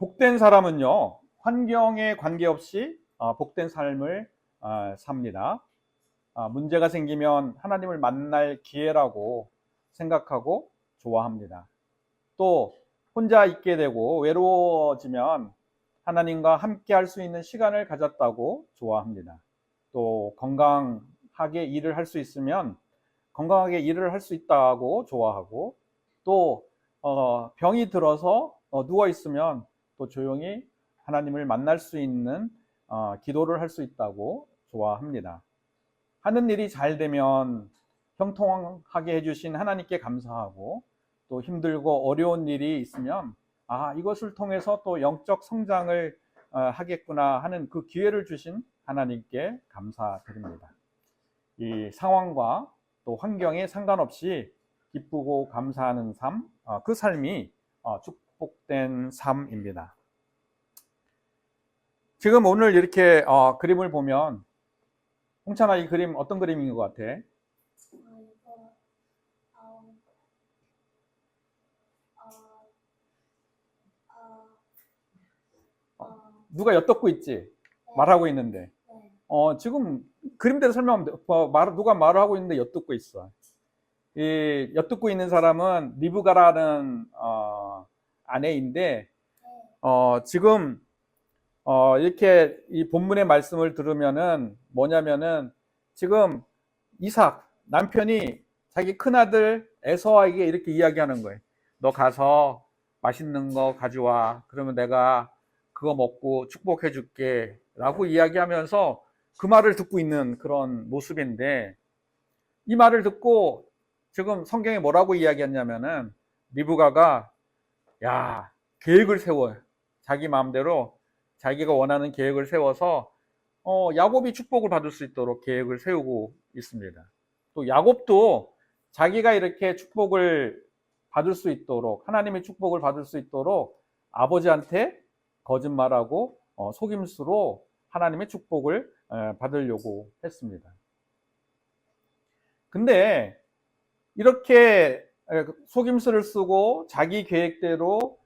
복된 사람은요, 환경에 관계없이 복된 삶을 삽니다. 문제가 생기면 하나님을 만날 기회라고 생각하고 좋아합니다. 또 혼자 있게 되고 외로워지면 하나님과 함께 할 수 있는 시간을 가졌다고 좋아합니다. 또 건강하게 일을 할 수 있으면 건강하게 일을 할 수 있다고 좋아하고, 또 병이 들어서 누워 있으면 또 조용히 하나님을 만날 수 있는 기도를 할 수 있다고 좋아합니다. 하는 일이 잘 되면 형통하게 해주신 하나님께 감사하고, 또 힘들고 어려운 일이 있으면 이것을 통해서 또 영적 성장을 하겠구나 하는 그 기회를 주신 하나님께 감사드립니다. 이 상황과 또 환경에 상관없이 기쁘고 감사하는 삶, 그 삶이 축복된 삶입니다. 지금 오늘 이렇게 그림을 보면, 홍찬아, 이 그림 어떤 그림인 것 같아? 누가 엿듣고 있지? 말하고 있는데. 지금 그림대로 설명하면 돼. 누가 말을 하고 있는데 엿듣고 있어. 이 엿듣고 있는 사람은 리브가라는 아내인데, 지금 이렇게 이 본문의 말씀을 들으면은 뭐냐면은, 지금 이삭 남편이 자기 큰아들 에서에게 이렇게 이야기하는 거예요. 너 가서 맛있는 거 가져와. 그러면 내가 그거 먹고 축복해 줄게 라고 이야기하면서 그 말을 듣고 있는 그런 모습인데, 이 말을 듣고 지금 성경에 뭐라고 이야기했냐면은, 리브가가 계획을 세워요. 자기 마음대로 자기가 원하는 계획을 세워서 야곱이 축복을 받을 수 있도록 계획을 세우고 있습니다. 또 야곱도 자기가 이렇게 축복을 받을 수 있도록, 하나님의 축복을 받을 수 있도록 아버지한테 거짓말하고 속임수로 하나님의 축복을 받으려고 했습니다. 근데 이렇게 속임수를 쓰고 자기 계획대로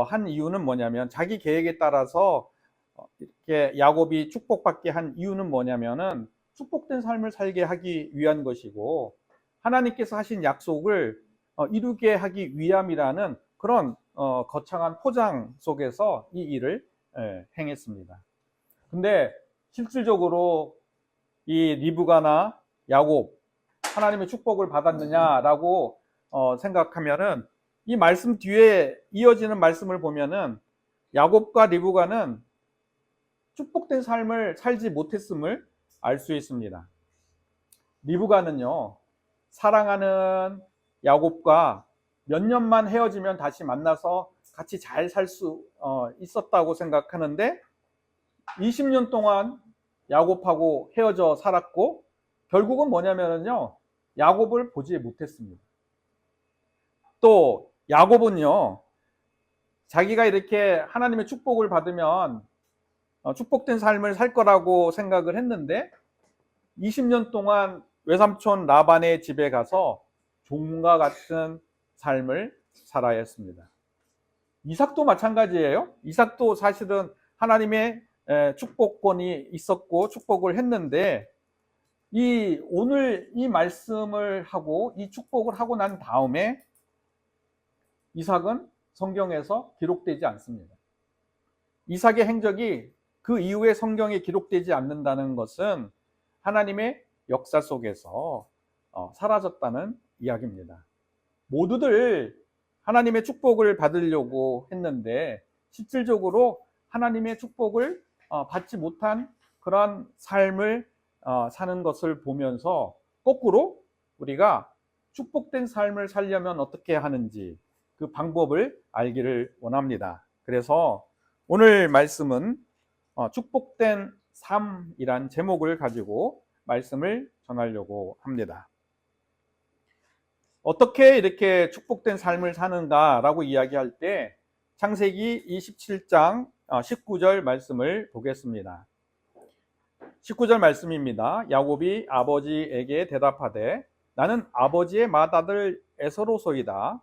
한 이유는 뭐냐면, 자기 계획에 따라서 이렇게 야곱이 축복받게 한 이유는 뭐냐면은, 축복된 삶을 살게 하기 위한 것이고, 하나님께서 하신 약속을 이루게 하기 위함이라는 그런 거창한 포장 속에서 이 일을 행했습니다. 근데 실질적으로 이 리브가나 야곱, 하나님의 축복을 받았느냐라고 생각하면은, 이 말씀 뒤에 이어지는 말씀을 보면은 야곱과 리브가는 축복된 삶을 살지 못했음을 알 수 있습니다. 리브가는요, 사랑하는 야곱과 몇 년만 헤어지면 다시 만나서 같이 잘 살 수 있었다고 생각하는데, 20년 동안 야곱하고 헤어져 살았고, 결국은 뭐냐면요, 야곱을 보지 못했습니다. 또 야곱은요, 자기가 이렇게 하나님의 축복을 받으면 축복된 삶을 살 거라고 생각을 했는데, 20년 동안 외삼촌 라반의 집에 가서 종과 같은 삶을 살아야 했습니다. 이삭도 마찬가지예요. 이삭도 사실은 하나님의 축복권이 있었고 축복을 했는데, 오늘 이 말씀을 하고 이 축복을 하고 난 다음에 이삭은 성경에서 기록되지 않습니다. 이삭의 행적이 그 이후에 성경에 기록되지 않는다는 것은 하나님의 역사 속에서 사라졌다는 이야기입니다. 모두들 하나님의 축복을 받으려고 했는데, 실질적으로 하나님의 축복을 받지 못한 그런 삶을 사는 것을 보면서, 거꾸로 우리가 축복된 삶을 살려면 어떻게 하는지 그 방법을 알기를 원합니다. 그래서 오늘 말씀은 축복된 삶이란 제목을 가지고 말씀을 전하려고 합니다. 어떻게 이렇게 축복된 삶을 사는가라고 이야기할 때, 창세기 27장 19절 말씀을 보겠습니다. 19절 말씀입니다. 야곱이 아버지에게 대답하되, 나는 아버지의 맏아들 에서로소이다.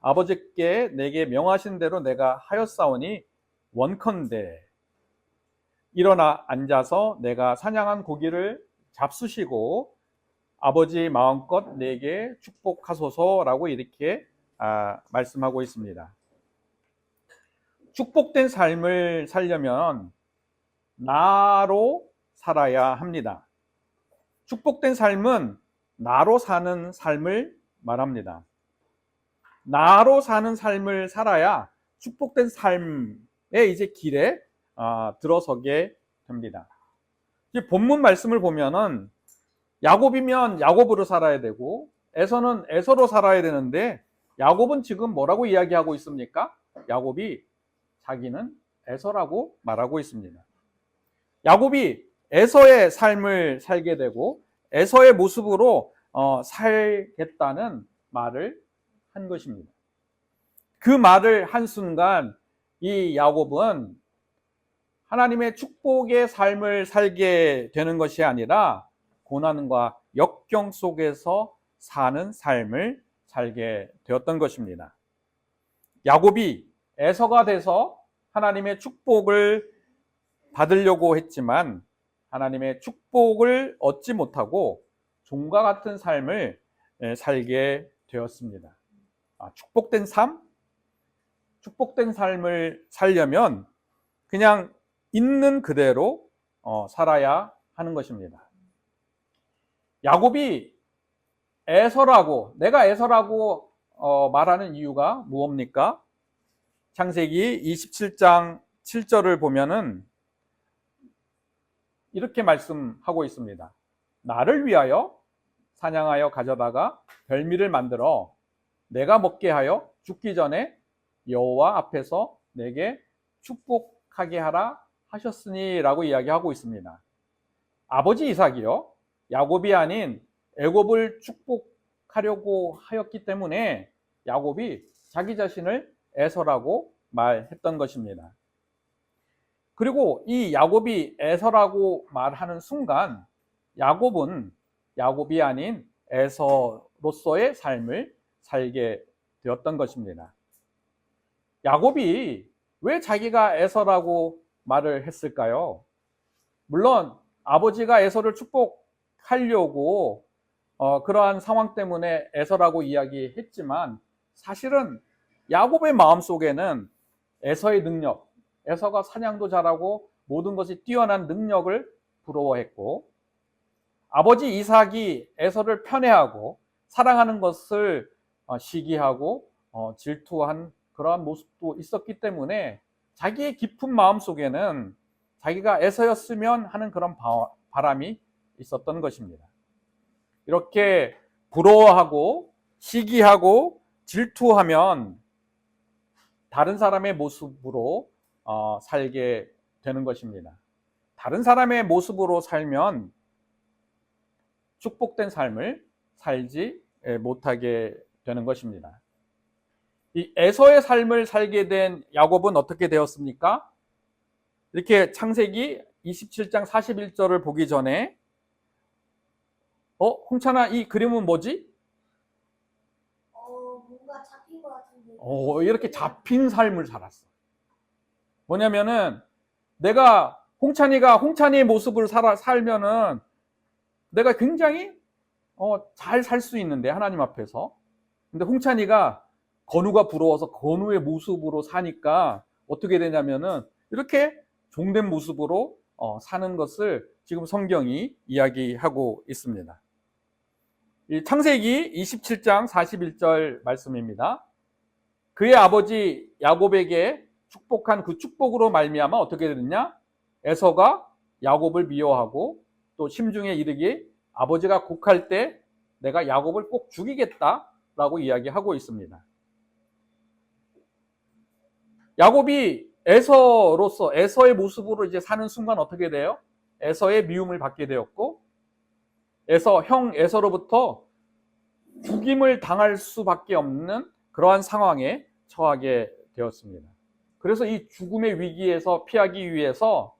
아버지께 내게 명하신 대로 내가 하였사오니 원컨대 일어나 앉아서 내가 사냥한 고기를 잡수시고 아버지 마음껏 내게 축복하소서라고 이렇게 말씀하고 있습니다. 축복된 삶을 살려면 나로 살아야 합니다. 축복된 삶은 나로 사는 삶을 말합니다. 나로 사는 삶을 살아야 축복된 삶의 이제 길에 들어서게 됩니다. 본문 말씀을 보면은 야곱이면 야곱으로 살아야 되고 에서는 에서로 살아야 되는데 야곱은 지금 뭐라고 이야기하고 있습니까? 야곱이 자기는 에서라고 말하고 있습니다. 야곱이 에서의 삶을 살게 되고 에서의 모습으로 살겠다는 말을 한 것입니다. 그 말을 한 순간 이 야곱은 하나님의 축복의 삶을 살게 되는 것이 아니라 고난과 역경 속에서 사는 삶을 살게 되었던 것입니다. 야곱이 에서가 돼서 하나님의 축복을 받으려고 했지만 하나님의 축복을 얻지 못하고 종과 같은 삶을 살게 되었습니다. 축복된 삶? 축복된 삶을 살려면 그냥 있는 그대로 살아야 하는 것입니다. 야곱이 내가 에서라고 말하는 이유가 무엇입니까? 창세기 27장 7절을 보면은 이렇게 말씀하고 있습니다. 나를 위하여 사냥하여 가져다가 별미를 만들어 내가 먹게 하여 죽기 전에 여호와 앞에서 내게 축복하게 하라 하셨으니 라고 이야기하고 있습니다. 아버지 이삭이요, 야곱이 아닌 애곱을 축복하려고 하였기 때문에 야곱이 자기 자신을 에서라고 말했던 것입니다. 그리고 이 야곱이 에서라고 말하는 순간 야곱은 야곱이 아닌 에서로서의 삶을 살게 되었던 것입니다. 야곱이 왜 자기가 에서라고 말을 했을까요? 물론 아버지가 에서를 축복하려고 그러한 상황 때문에 에서라고 이야기했지만 사실은 야곱의 마음속에는 에서의 능력, 에서가 사냥도 잘하고 모든 것이 뛰어난 능력을 부러워했고 아버지 이삭이 에서를 편애하고 사랑하는 것을 시기하고 질투한 그러한 모습도 있었기 때문에 자기의 깊은 마음속에는 자기가 에서였으면 하는 그런 바람이 있었던 것입니다. 이렇게 부러워하고 시기하고 질투하면 다른 사람의 모습으로 살게 되는 것입니다. 다른 사람의 모습으로 살면 축복된 삶을 살지 못하게 되는 것입니다. 이 에서의 삶을 살게 된 야곱은 어떻게 되었습니까? 이렇게 창세기 27장 41절을 보기 전에 홍찬아, 이 그림은 뭐지? 뭔가 잡힌 것 같은데. 이렇게 잡힌 삶을 살았어. 뭐냐면은 내가 홍찬이가 홍찬이의 모습을 살면은 내가 굉장히 잘 살 수 있는데 하나님 앞에서. 근데 홍찬이가 건우가 부러워서 건우의 모습으로 사니까 어떻게 되냐면은 이렇게 종된 모습으로 사는 것을 지금 성경이 이야기하고 있습니다. 이 창세기 27장 41절 말씀입니다. 그의 아버지 야곱에게 축복한 그 축복으로 말미암아 어떻게 되느냐? 에서가 야곱을 미워하고 또 심중에 이르기 아버지가 곡할 때 내가 야곱을 꼭 죽이겠다라고 이야기하고 있습니다. 야곱이 에서의 모습으로 이제 사는 순간 어떻게 돼요? 에서의 미움을 받게 되었고 형 에서로부터 죽임을 당할 수밖에 없는 그러한 상황에 처하게 되었습니다. 그래서 이 죽음의 위기에서 피하기 위해서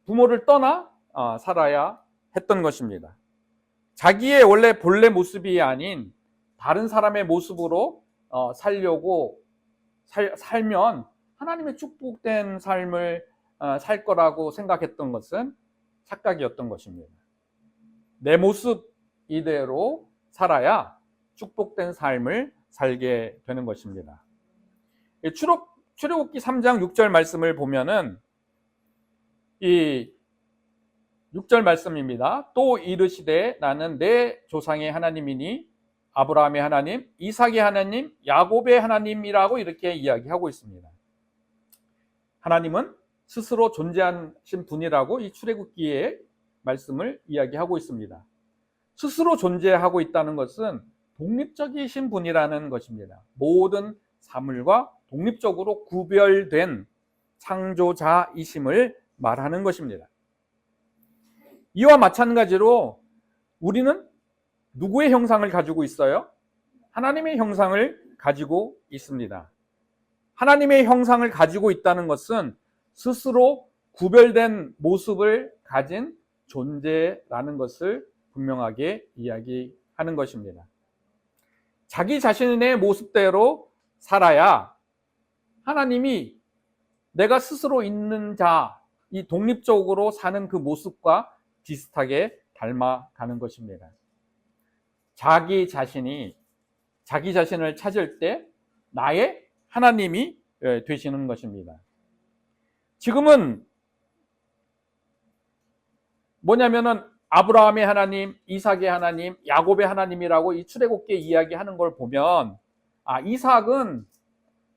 부모를 떠나 살아야 했던 것입니다. 자기의 원래 본래 모습이 아닌 다른 사람의 모습으로 살면 하나님의 축복된 삶을 살 거라고 생각했던 것은 착각이었던 것입니다. 내 모습 이대로 살아야 축복된 삶을 살게 되는 것입니다. 출애굽기 3장 6절 말씀을 보면은 이 6절 말씀입니다. 또 이르시되 나는 내 조상의 하나님이니 아브라함의 하나님, 이삭의 하나님, 야곱의 하나님이라고 이렇게 이야기하고 있습니다. 하나님은 스스로 존재하신 분이라고 이 출애굽기의 말씀을 이야기하고 있습니다. 스스로 존재하고 있다는 것은 독립적이신 분이라는 것입니다. 모든 사물과 독립적으로 구별된 창조자이심을 말하는 것입니다. 이와 마찬가지로 우리는 누구의 형상을 가지고 있어요? 하나님의 형상을 가지고 있습니다. 하나님의 형상을 가지고 있다는 것은 스스로 구별된 모습을 가진 존재라는 것을 분명하게 이야기하는 것입니다. 자기 자신의 모습대로 살아야 하나님이 내가 스스로 있는 자, 이 독립적으로 사는 그 모습과 비슷하게 닮아가는 것입니다. 자기 자신을 찾을 때 나의 하나님이 되시는 것입니다. 지금은 뭐냐면은 아브라함의 하나님, 이삭의 하나님, 야곱의 하나님이라고 이 출애굽기에 이야기하는 걸 보면 이삭은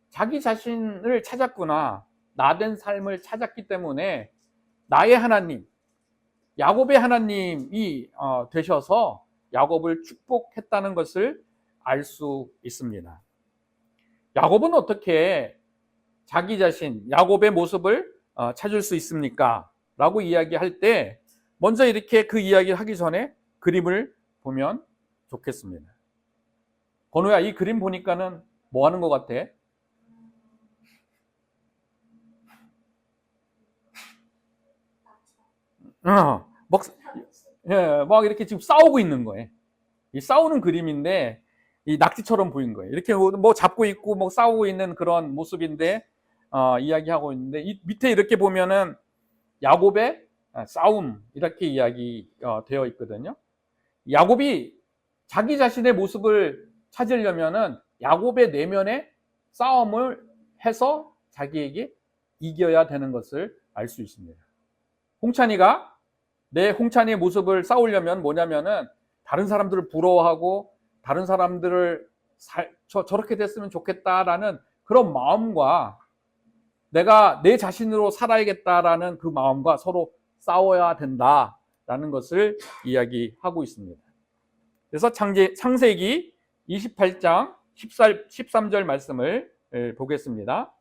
자기 자신을 찾았구나. 나된 삶을 찾았기 때문에 나의 하나님, 야곱의 하나님이 되셔서 야곱을 축복했다는 것을 알 수 있습니다. 야곱은 어떻게 자기 자신, 야곱의 모습을 찾을 수 있습니까? 라고 이야기할 때 먼저 이렇게 그 이야기를 하기 전에 그림을 보면 좋겠습니다. 건우야, 이 그림 보니까는 뭐 하는 것 같아? 막 이렇게 지금 싸우고 있는 거예요. 이 싸우는 그림인데 이 낙지처럼 보인 거예요. 이렇게 뭐 잡고 있고 뭐 싸우고 있는 그런 모습인데 이야기하고 있는데 이 밑에 이렇게 보면은 야곱의 싸움 이렇게 이야기되어 있거든요. 야곱이 자기 자신의 모습을 찾으려면은 야곱의 내면에 싸움을 해서 자기에게 이겨야 되는 것을 알 수 있습니다. 홍찬이가 내 홍찬이의 모습을 싸우려면 뭐냐면은 다른 사람들을 부러워하고 다른 사람들을 저렇게 됐으면 좋겠다라는 그런 마음과 내가 내 자신으로 살아야겠다라는 그 마음과 서로 싸워야 된다라는 것을 이야기하고 있습니다. 그래서 창세기 28장 13절 말씀을 보겠습니다.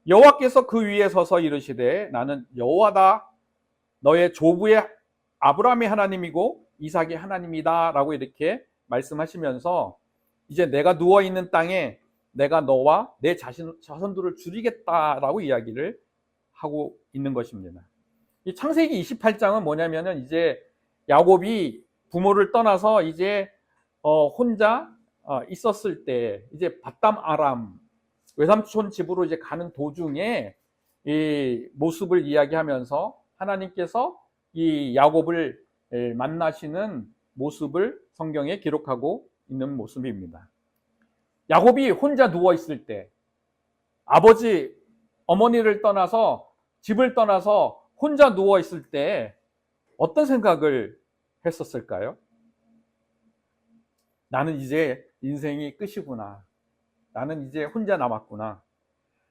여호와께서 그 위에 서서 이르시되 나는 여호와다 너의 조부의 아브라함의 하나님이고 이삭의 하나님이다 라고 이렇게 말씀하시면서 이제 내가 누워있는 땅에 내가 너와 내 자손들을 줄이겠다라고 이야기를 하고 있는 것입니다. 이 창세기 28장은 뭐냐면은 이제 야곱이 부모를 떠나서 이제 혼자 있었을 때 이제 밧담 아람 외삼촌 집으로 이제 가는 도중에 이 모습을 이야기하면서 하나님께서 이 야곱을 만나시는 모습을 성경에 기록하고 있는 모습입니다. 야곱이 혼자 누워 있을 때 아버지 어머니를 떠나서 집을 떠나서 혼자 누워 있을 때 어떤 생각을 했었을까요? 나는 이제 인생이 끝이구나. 나는 이제 혼자 남았구나.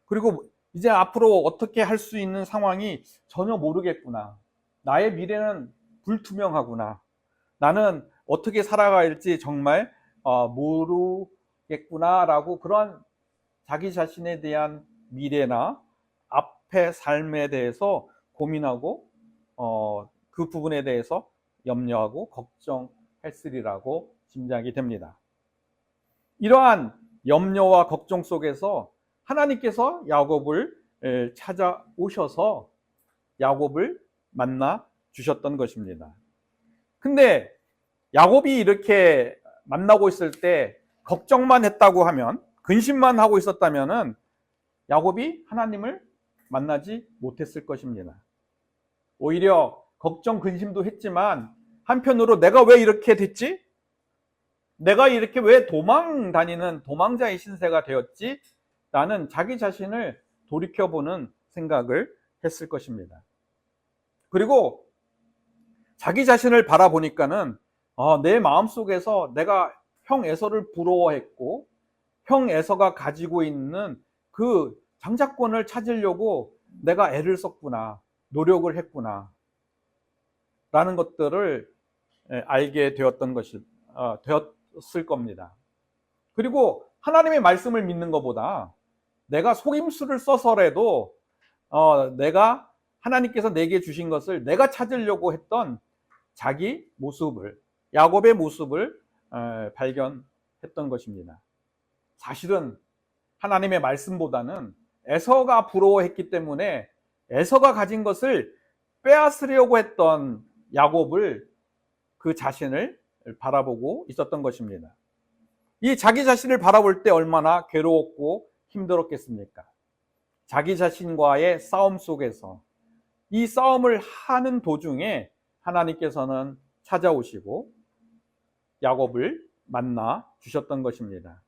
그리고 이제 앞으로 어떻게 할 수 있는 상황이 전혀 모르겠구나. 나의 미래는 불투명하구나. 나는 어떻게 살아가야 할지 정말 모르겠구나라고 그런 자기 자신에 대한 미래나 앞의 삶에 대해서 고민하고 그 부분에 대해서 염려하고 걱정했으리라고 짐작이 됩니다. 이러한 염려와 걱정 속에서 하나님께서 야곱을 찾아오셔서 야곱을 만나 주셨던 것입니다. 근데 야곱이 이렇게 만나고 있을 때 걱정만 했다고 하면, 근심만 하고 있었다면은 야곱이 하나님을 만나지 못했을 것입니다. 오히려 걱정 근심도 했지만 한편으로 내가 왜 이렇게 됐지? 내가 이렇게 왜 도망 다니는 도망자의 신세가 되었지? 라는 자기 자신을 돌이켜보는 생각을 했을 것입니다. 그리고 자기 자신을 바라보니까는 내 마음속에서 내가 형 에서를 부러워했고 형 에서가 가지고 있는 그 장자권을 찾으려고 내가 애를 썼구나, 노력을 했구나 라는 것들을 알게 되었을 겁니다. 그리고 하나님의 말씀을 믿는 것보다 내가 속임수를 써서라도 내가 하나님께서 내게 주신 것을 내가 찾으려고 했던 자기 모습을, 야곱의 모습을 발견했던 것입니다. 사실은 하나님의 말씀보다는 에서가 부러워했기 때문에 에서가 가진 것을 빼앗으려고 했던 야곱을, 그 자신을 바라보고 있었던 것입니다. 이 자기 자신을 바라볼 때 얼마나 괴로웠고 힘들었겠습니까? 자기 자신과의 싸움 속에서 이 싸움을 하는 도중에 하나님께서는 찾아오시고 야곱을 만나 주셨던 것입니다.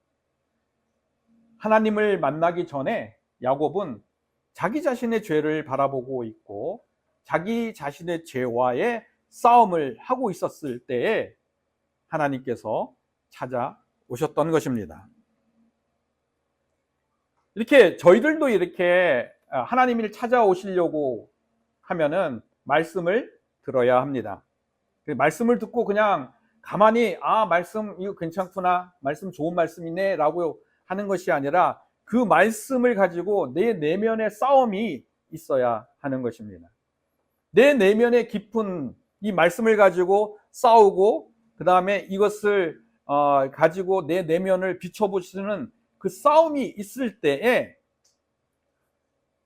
하나님을 만나기 전에 야곱은 자기 자신의 죄를 바라보고 있고 자기 자신의 죄와의 싸움을 하고 있었을 때에 하나님께서 찾아오셨던 것입니다. 이렇게 저희들도 이렇게 하나님을 찾아오시려고 하면은 말씀을 들어야 합니다. 말씀을 듣고 그냥 가만히 말씀 이거 괜찮구나, 말씀 좋은 말씀이네 라고 하는 것이 아니라 그 말씀을 가지고 내 내면의 싸움이 있어야 하는 것입니다. 내 내면의 깊은 이 말씀을 가지고 싸우고 그 다음에 이것을 가지고 내 내면을 비춰보시는 그 싸움이 있을 때에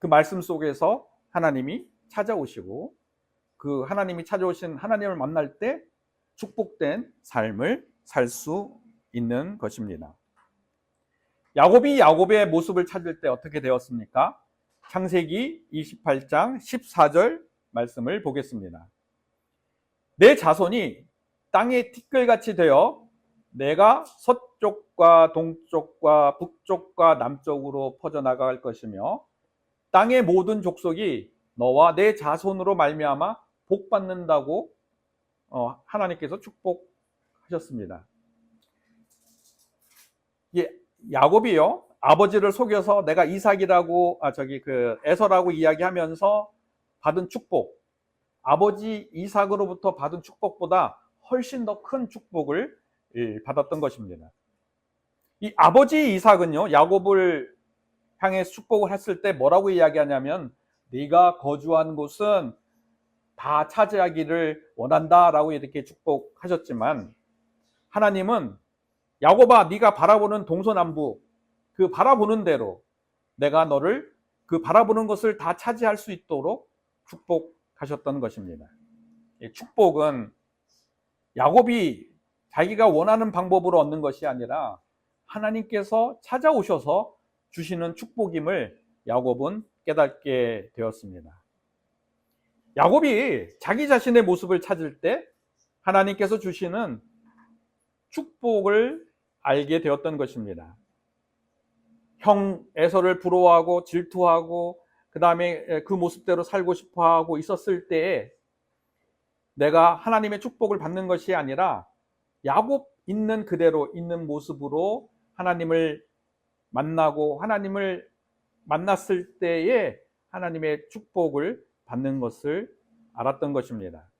그 말씀 속에서 하나님이 찾아오시고 그 하나님이 찾아오신 하나님을 만날 때 축복된 삶을 살 수 있는 것입니다. 야곱이 야곱의 모습을 찾을 때 어떻게 되었습니까? 창세기 28장 14절 말씀을 보겠습니다. 내 자손이 땅의 티끌같이 되어 내가 서쪽과 동쪽과 북쪽과 남쪽으로 퍼져나갈 것이며 땅의 모든 족속이 너와 내 자손으로 말미암아 복 받는다고 하나님께서 축복하셨습니다. 야곱이요, 아버지를 속여서 내가 이삭이라고 에서라고 이야기하면서 받은 축복, 아버지 이삭으로부터 받은 축복보다 훨씬 더 큰 축복을 받았던 것입니다. 이 아버지 이삭은요, 야곱을 향해 축복을 했을 때 뭐라고 이야기하냐면 네가 거주한 곳은 다 차지하기를 원한다라고 이렇게 축복하셨지만 하나님은 야곱아, 네가 바라보는 동서남북 그 바라보는 대로 내가 너를 그 바라보는 것을 다 차지할 수 있도록 축복하셨던 것입니다. 이 축복은 야곱이 자기가 원하는 방법으로 얻는 것이 아니라 하나님께서 찾아오셔서 주시는 축복임을 야곱은 깨닫게 되었습니다. 야곱이 자기 자신의 모습을 찾을 때 하나님께서 주시는 축복을 알게 되었던 것입니다. 형 에서를 부러워하고 질투하고 그 다음에 그 모습대로 살고 싶어하고 있었을 때에 내가 하나님의 축복을 받는 것이 아니라 야곱 있는 그대로 있는 모습으로 하나님을 만나고 하나님을 만났을 때에 하나님의 축복을 받는 것을 알았던 것입니다.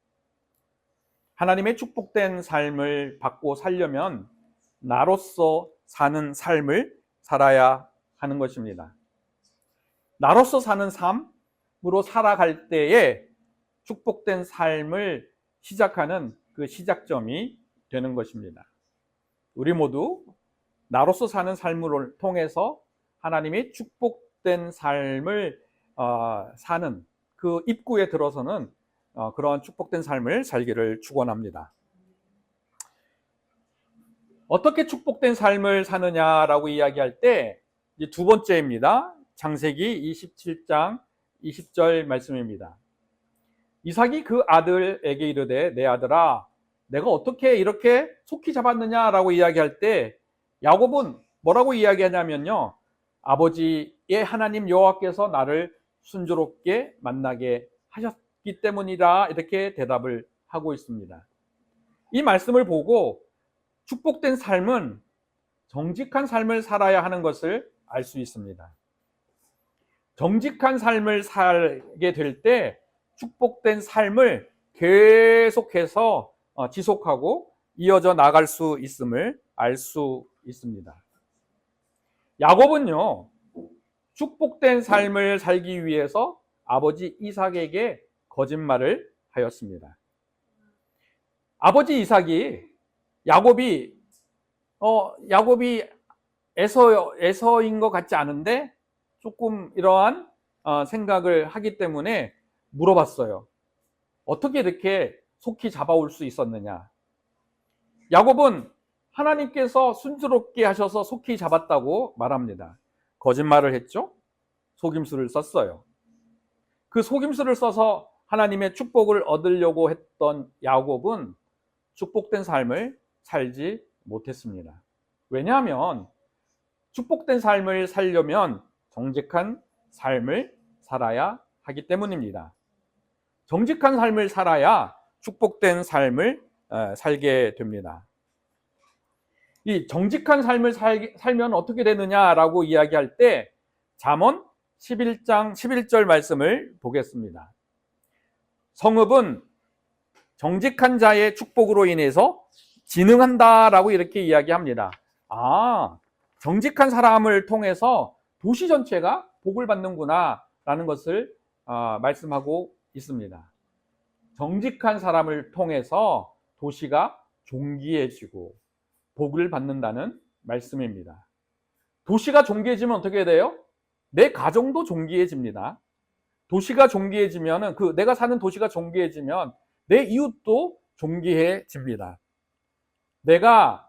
하나님의 축복된 삶을 받고 살려면 나로서 사는 삶을 살아야 하는 것입니다. 나로서 사는 삶으로 살아갈 때에 축복된 삶을 시작하는 그 시작점이 되는 것입니다. 우리 모두 나로서 사는 삶을 통해서 하나님의 축복된 삶을 사는 그 입구에 들어서는 그러한 축복된 삶을 살기를 축원합니다. 어떻게 축복된 삶을 사느냐라고 이야기할 때 두 번째입니다. 창세기 27장 20절 말씀입니다. 이삭이 그 아들에게 이르되 내 아들아 내가 어떻게 이렇게 속히 잡았느냐라고 이야기할 때 야곱은 뭐라고 이야기하냐면요. 아버지의 하나님 여호와께서 나를 순조롭게 만나게 하셨기 때문이라 이렇게 대답을 하고 있습니다. 이 말씀을 보고 축복된 삶은 정직한 삶을 살아야 하는 것을 알 수 있습니다. 정직한 삶을 살게 될 때 축복된 삶을 계속해서 지속하고 이어져 나갈 수 있음을 알 수 있습니다. 야곱은요, 축복된 삶을 살기 위해서 아버지 이삭에게 거짓말을 하였습니다. 아버지 이삭이 야곱이 에서인 것 같지 않은데 조금 이러한 생각을 하기 때문에 물어봤어요. 어떻게 이렇게 속히 잡아올 수 있었느냐? 야곱은 하나님께서 순조롭게 하셔서 속히 잡았다고 말합니다. 거짓말을 했죠? 속임수를 썼어요. 그 속임수를 써서 하나님의 축복을 얻으려고 했던 야곱은 축복된 삶을 살지 못했습니다. 왜냐하면 축복된 삶을 살려면 정직한 삶을 살아야 하기 때문입니다. 정직한 삶을 살아야 축복된 삶을 살게 됩니다. 이 정직한 삶을 살면 어떻게 되느냐라고 이야기할 때 잠언 11장 11절 말씀을 보겠습니다. 성읍은 정직한 자의 축복으로 인해서 진흥한다라고 이렇게 이야기합니다. 정직한 사람을 통해서 도시 전체가 복을 받는구나 라는 것을 말씀하고 있습니다. 정직한 사람을 통해서 도시가 존귀해지고 복을 받는다는 말씀입니다. 도시가 존귀해지면 어떻게 돼요? 내 가정도 존귀해집니다. 도시가 존귀해지면 내가 사는 도시가 존귀해지면 내 이웃도 존귀해집니다. 내가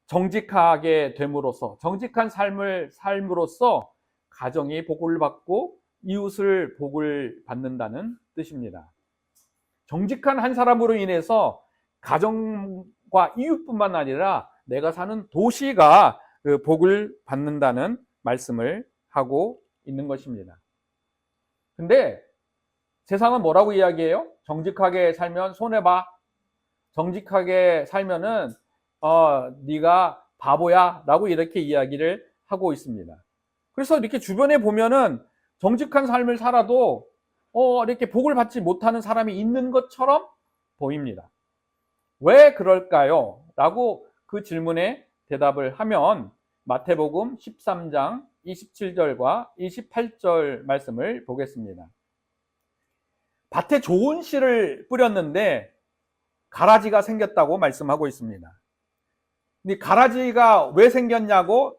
정직하게 됨으로써 정직한 삶을 삶으로써 가정이 복을 받고 이웃을 복을 받는다는 뜻입니다. 정직한 한 사람으로 인해서 가정과 이웃뿐만 아니라 내가 사는 도시가 복을 받는다는 말씀을 하고 있는 것입니다. 근데 세상은 뭐라고 이야기해요? 정직하게 살면 손해봐. 정직하게 살면은 네가 바보야 라고 이렇게 이야기를 하고 있습니다. 그래서 이렇게 주변에 보면은 정직한 삶을 살아도 이렇게 복을 받지 못하는 사람이 있는 것처럼 보입니다. 왜 그럴까요? 라고 그 질문에 대답을 하면 마태복음 13장 27절과 28절 말씀을 보겠습니다. 밭에 좋은 씨를 뿌렸는데 가라지가 생겼다고 말씀하고 있습니다. 근데 가라지가 왜 생겼냐고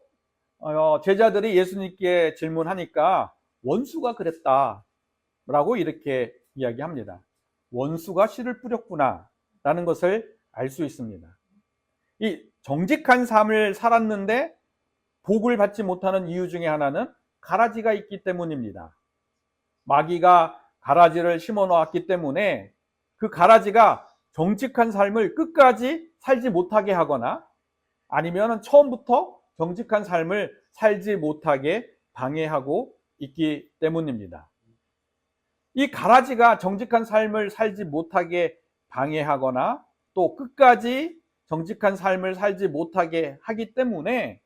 제자들이 예수님께 질문하니까 원수가 그랬다라고 이렇게 이야기합니다. 원수가 씨를 뿌렸구나 라는 것을 알 수 있습니다. 이 정직한 삶을 살았는데 복을 받지 못하는 이유 중에 하나는 가라지가 있기 때문입니다. 마귀가 가라지를 심어 놓았기 때문에 그 가라지가 정직한 삶을 끝까지 살지 못하게 하거나 아니면 처음부터 정직한 삶을 살지 못하게 방해하고 있기 때문입니다. 이 가라지가 정직한 삶을 살지 못하게 방해하거나 또 끝까지 정직한 삶을 살지 못하게 하기 때문에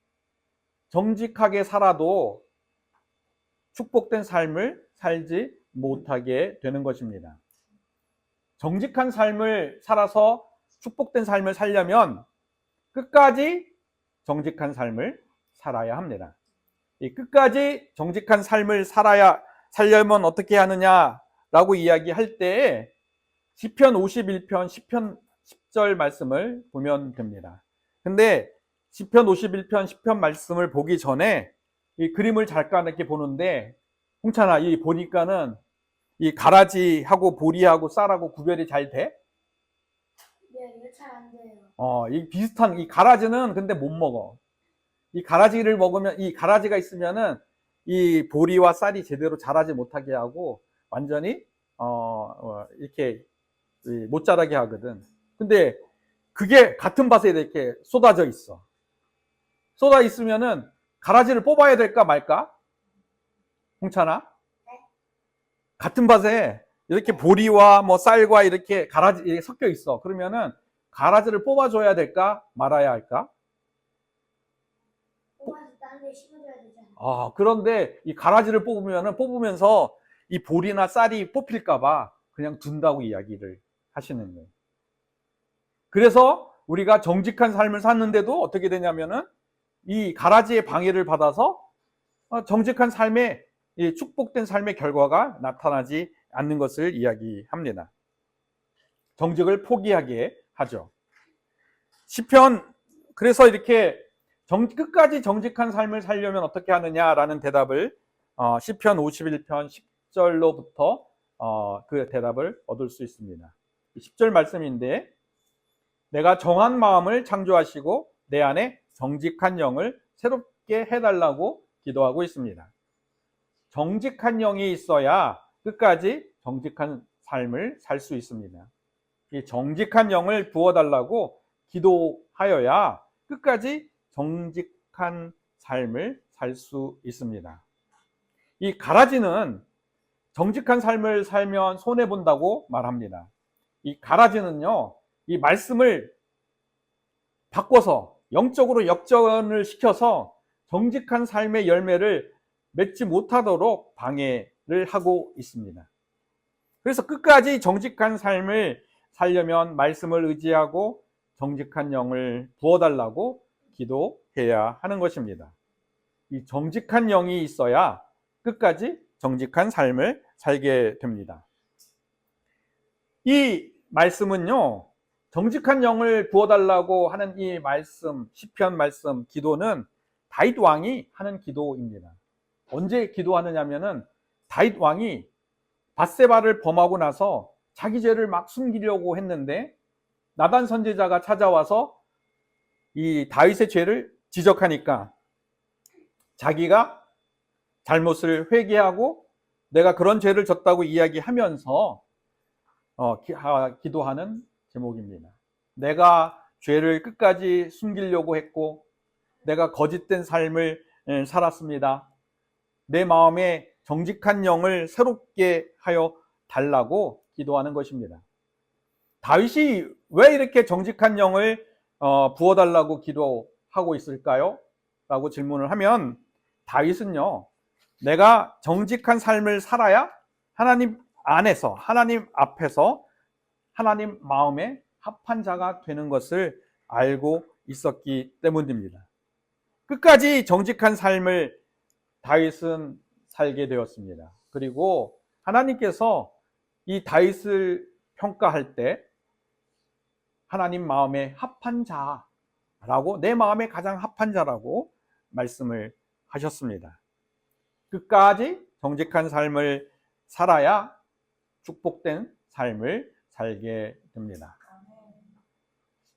정직하게 살아도 축복된 삶을 살지 못하게 되는 것입니다. 정직한 삶을 살아서 축복된 삶을 살려면 끝까지 정직한 삶을 살아야 합니다. 이 끝까지 정직한 삶을 살려면 어떻게 하느냐라고 이야기할 때 시편 51편 10절 말씀을 보면 됩니다. 근데 시편 51편 10편 말씀을 보기 전에 이 그림을 잠깐 이렇게 보는데 홍찬아, 이 보니까는 이 가라지하고 보리하고 쌀하고 구별이 잘 돼? 네, 이거 잘 안 돼요. 이 비슷한 이 가라지는 근데 못 먹어. 이 가라지를 먹으면 이 가라지가 있으면은 이 보리와 쌀이 제대로 자라지 못하게 하고 완전히 이렇게 못 자라게 하거든. 근데 그게 같은 밭에 이렇게 쏟아져 있어. 쏟아 있으면은 가라지를 뽑아야 될까 말까? 홍찬아? 같은 밭에 이렇게 보리와 뭐 쌀과 이렇게 가라지 이렇게 섞여 있어. 그러면은 가라지를 뽑아줘야 될까 말아야 할까? 뽑아서 다른 데 심어줘야 되잖아. 그런데 이 가라지를 뽑으면서 이 보리나 쌀이 뽑힐까봐 그냥 둔다고 이야기를 하시는 거예요. 그래서 우리가 정직한 삶을 사는데도 어떻게 되냐면은 이 가라지의 방해를 받아서 정직한 삶의 이 축복된 삶의 결과가 나타나지 않는 것을 이야기합니다. 정직을 포기하게 하죠. 시편 그래서 이렇게 끝까지 정직한 삶을 살려면 어떻게 하느냐라는 대답을 시편 51편 10절로부터 그 대답을 얻을 수 있습니다. 10절 말씀인데 내가 정한 마음을 창조하시고 내 안에 정직한 영을 새롭게 해달라고 기도하고 있습니다. 정직한 영이 있어야 끝까지 정직한 삶을 살 수 있습니다. 이 정직한 영을 부어달라고 기도하여야 끝까지 정직한 삶을 살 수 있습니다. 이 가라지는 정직한 삶을 살면 손해본다고 말합니다. 이 가라지는요, 이 말씀을 바꿔서 영적으로 역전을 시켜서 정직한 삶의 열매를 맺지 못하도록 방해를 하고 있습니다. 그래서 끝까지 정직한 삶을 살려면 말씀을 의지하고 정직한 영을 부어달라고 기도해야 하는 것입니다. 이 정직한 영이 있어야 끝까지 정직한 삶을 살게 됩니다. 이 말씀은요, 정직한 영을 부어달라고 하는 이 말씀, 시편 말씀, 기도는 다윗 왕이 하는 기도입니다. 언제 기도하느냐면은 다윗 왕이 밧세바를 범하고 나서 자기 죄를 막 숨기려고 했는데 나단 선지자가 찾아와서 이 다윗의 죄를 지적하니까 자기가 잘못을 회개하고 내가 그런 죄를 졌다고 이야기하면서 기도하는 제목입니다. 내가 죄를 끝까지 숨기려고 했고 내가 거짓된 삶을 살았습니다. 내 마음에 정직한 영을 새롭게 하여 달라고 기도하는 것입니다. 다윗이 왜 이렇게 정직한 영을 부어달라고 기도하고 있을까요? 라고 질문을 하면 다윗은요, 내가 정직한 삶을 살아야 하나님 안에서, 하나님 앞에서 하나님 마음에 합한 자가 되는 것을 알고 있었기 때문입니다. 끝까지 정직한 삶을 다윗은 살게 되었습니다. 그리고 하나님께서 이 다윗을 평가할 때 하나님 마음에 합한 자라고, 내 마음에 가장 합한 자라고 말씀을 하셨습니다. 끝까지 정직한 삶을 살아야 축복된 삶을 살게 됩니다.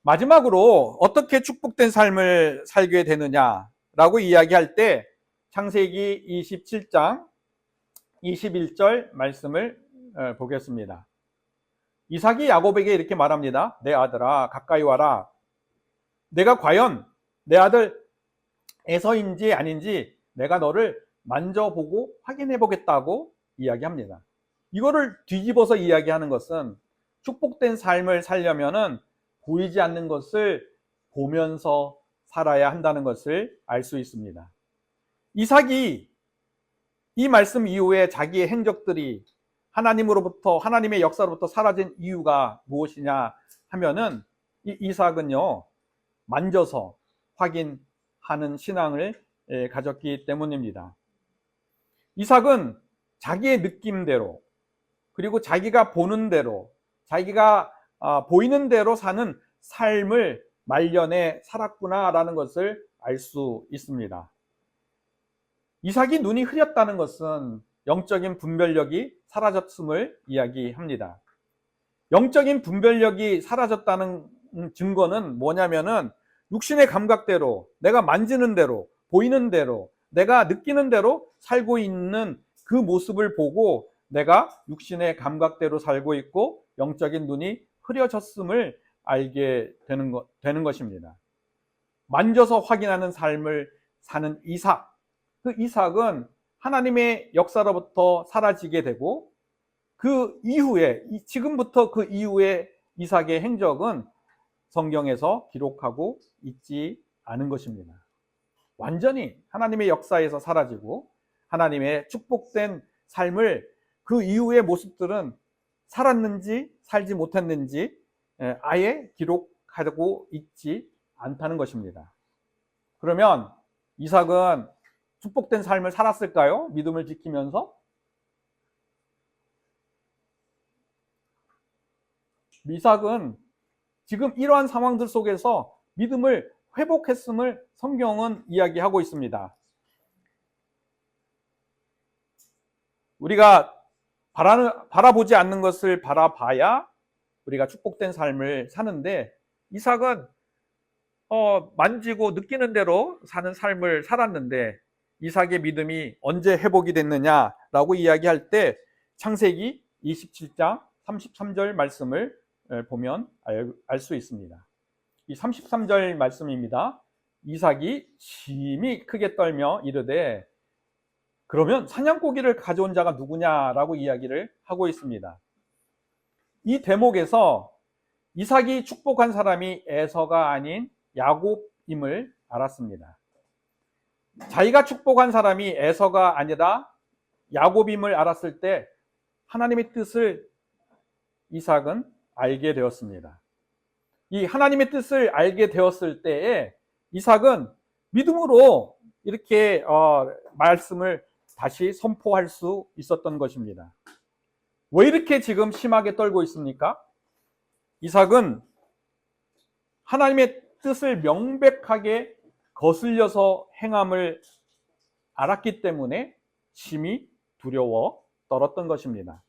마지막으로 어떻게 축복된 삶을 살게 되느냐라고 이야기할 때 창세기 27장 21절 말씀을 보겠습니다. 이삭이 야곱에게 이렇게 말합니다. 내 아들아 가까이 와라. 내가 과연 내 아들 에서인지 아닌지 내가 너를 만져보고 확인해 보겠다고 이야기합니다. 이거를 뒤집어서 이야기하는 것은 축복된 삶을 살려면은 보이지 않는 것을 보면서 살아야 한다는 것을 알 수 있습니다. 이삭이 이 말씀 이후에 자기의 행적들이 하나님으로부터, 하나님의 역사로부터 사라진 이유가 무엇이냐 하면은 이삭은요, 만져서 확인하는 신앙을 가졌기 때문입니다. 이삭은 자기의 느낌대로, 그리고 자기가 보는 대로, 자기가 보이는 대로 사는 삶을 말년에 살았구나라는 것을 알 수 있습니다. 이삭이 눈이 흐렸다는 것은 영적인 분별력이 사라졌음을 이야기합니다. 영적인 분별력이 사라졌다는 증거는 뭐냐면은 육신의 감각대로, 내가 만지는 대로, 보이는 대로, 내가 느끼는 대로 살고 있는 그 모습을 보고 내가 육신의 감각대로 살고 있고 영적인 눈이 흐려졌음을 알게 되는 것입니다. 만져서 확인하는 삶을 사는 이삭. 그 이삭은 하나님의 역사로부터 사라지게 되고 그 이후에, 지금부터 그 이후에 이삭의 행적은 성경에서 기록하고 있지 않은 것입니다. 완전히 하나님의 역사에서 사라지고 하나님의 축복된 삶을 그 이후의 모습들은 살았는지 살지 못했는지 아예 기록하고 있지 않다는 것입니다. 그러면 이삭은 축복된 삶을 살았을까요? 믿음을 지키면서? 이삭은 지금 이러한 상황들 속에서 믿음을 회복했음을 성경은 이야기하고 있습니다. 우리가 바라보지 않는 것을 바라봐야 우리가 축복된 삶을 사는데 이삭은 만지고 느끼는 대로 사는 삶을 살았는데 이삭의 믿음이 언제 회복이 됐느냐라고 이야기할 때 창세기 27장 33절 말씀을 보면 알 수 있습니다. 이 33절 말씀입니다. 이삭이 심히 크게 떨며 이르되 그러면 사냥고기를 가져온 자가 누구냐라고 이야기를 하고 있습니다. 이 대목에서 이삭이 축복한 사람이 에서가 아닌 야곱임을 알았습니다. 자기가 축복한 사람이 에서가 아니라 야곱임을 알았을 때 하나님의 뜻을 이삭은 알게 되었습니다. 이 하나님의 뜻을 알게 되었을 때에 이삭은 믿음으로 이렇게 말씀을 다시 선포할 수 있었던 것입니다. 왜 이렇게 지금 심하게 떨고 있습니까? 이삭은 하나님의 뜻을 명백하게 거슬려서 행함을 알았기 때문에 심히 두려워 떨었던 것입니다.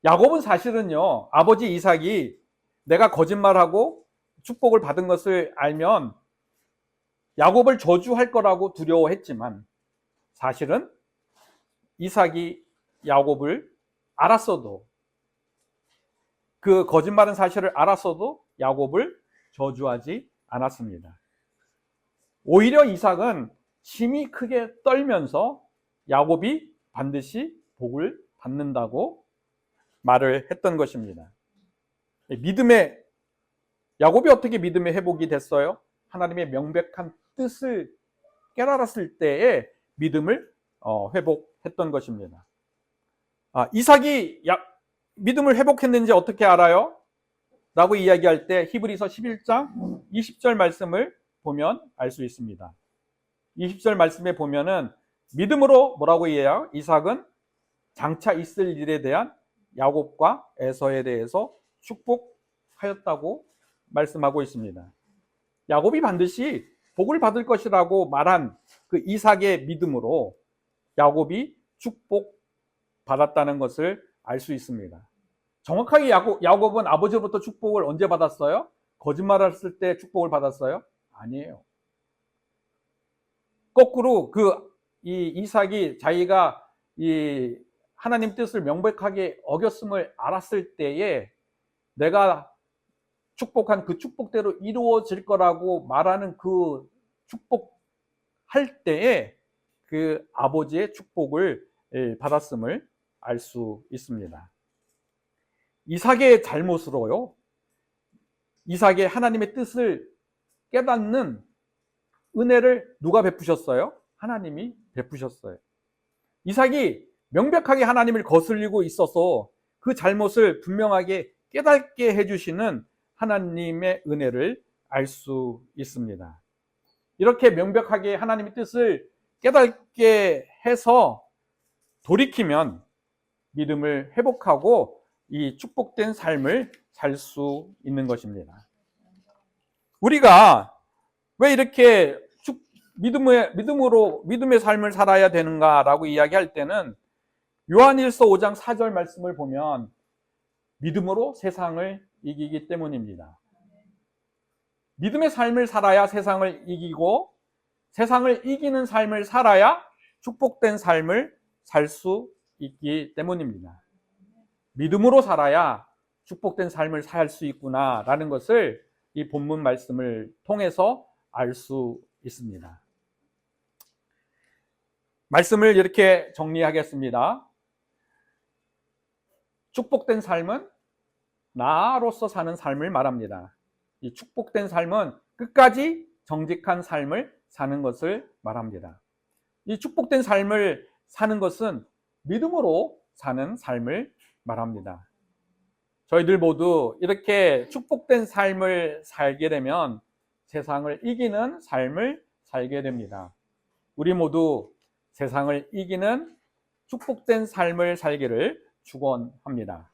야곱은 사실은요, 아버지 이삭이 내가 거짓말하고 축복을 받은 것을 알면 야곱을 저주할 거라고 두려워했지만 사실은 이삭이 야곱을 알았어도 그 거짓말은 사실을 알았어도 야곱을 저주하지 않았습니다. 오히려 이삭은 심히 크게 떨면서 야곱이 반드시 복을 받는다고 말을 했던 것입니다. 야곱이 어떻게 믿음의 회복이 됐어요? 하나님의 명백한 뜻을 깨달았을 때에 믿음을 회복했던 것입니다. 이삭이 믿음을 회복했는지 어떻게 알아요? 라고 이야기할 때 히브리서 11장 20절 말씀을 보면 알 수 있습니다. 20절 말씀에 보면은 믿음으로 뭐라고 이해해요? 이삭은 장차 있을 일에 대한 야곱과 에서에 대해서 축복하였다고 말씀하고 있습니다. 야곱이 반드시 복을 받을 것이라고 말한 그 이삭의 믿음으로 야곱이 축복받았다는 것을 알 수 있습니다. 정확하게 야곱은 아버지로부터 축복을 언제 받았어요? 거짓말했을 때 축복을 받았어요? 아니에요. 거꾸로 이 이삭이 자기가 이 하나님 뜻을 명백하게 어겼음을 알았을 때에 내가 축복한 그 축복대로 이루어질 거라고 말하는 그 축복할 때에 그 아버지의 축복을 받았음을 알 수 있습니다. 이삭의 잘못으로요, 이삭의 하나님의 뜻을 깨닫는 은혜를 누가 베푸셨어요? 하나님이 베푸셨어요. 이삭이 명백하게 하나님을 거슬리고 있어서 그 잘못을 분명하게 깨닫게 해주시는 하나님의 은혜를 알 수 있습니다. 이렇게 명백하게 하나님의 뜻을 깨닫게 해서 돌이키면 믿음을 회복하고 이 축복된 삶을 살 수 있는 것입니다. 우리가 왜 이렇게 믿음의 삶을 살아야 되는가라고 이야기할 때는 요한일서 5장 4절 말씀을 보면 믿음으로 세상을 이기기 때문입니다. 믿음의 삶을 살아야 세상을 이기고 세상을 이기는 삶을 살아야 축복된 삶을 살 수 있기 때문입니다. 믿음으로 살아야 축복된 삶을 살 수 있구나라는 것을 이 본문 말씀을 통해서 알 수 있습니다. 말씀을 이렇게 정리하겠습니다. 축복된 삶은 나로서 사는 삶을 말합니다. 이 축복된 삶은 끝까지 정직한 삶을 사는 것을 말합니다. 이 축복된 삶을 사는 것은 믿음으로 사는 삶을 말합니다. 저희들 모두 이렇게 축복된 삶을 살게 되면 세상을 이기는 삶을 살게 됩니다. 우리 모두 세상을 이기는 축복된 삶을 살기를 축원합니다.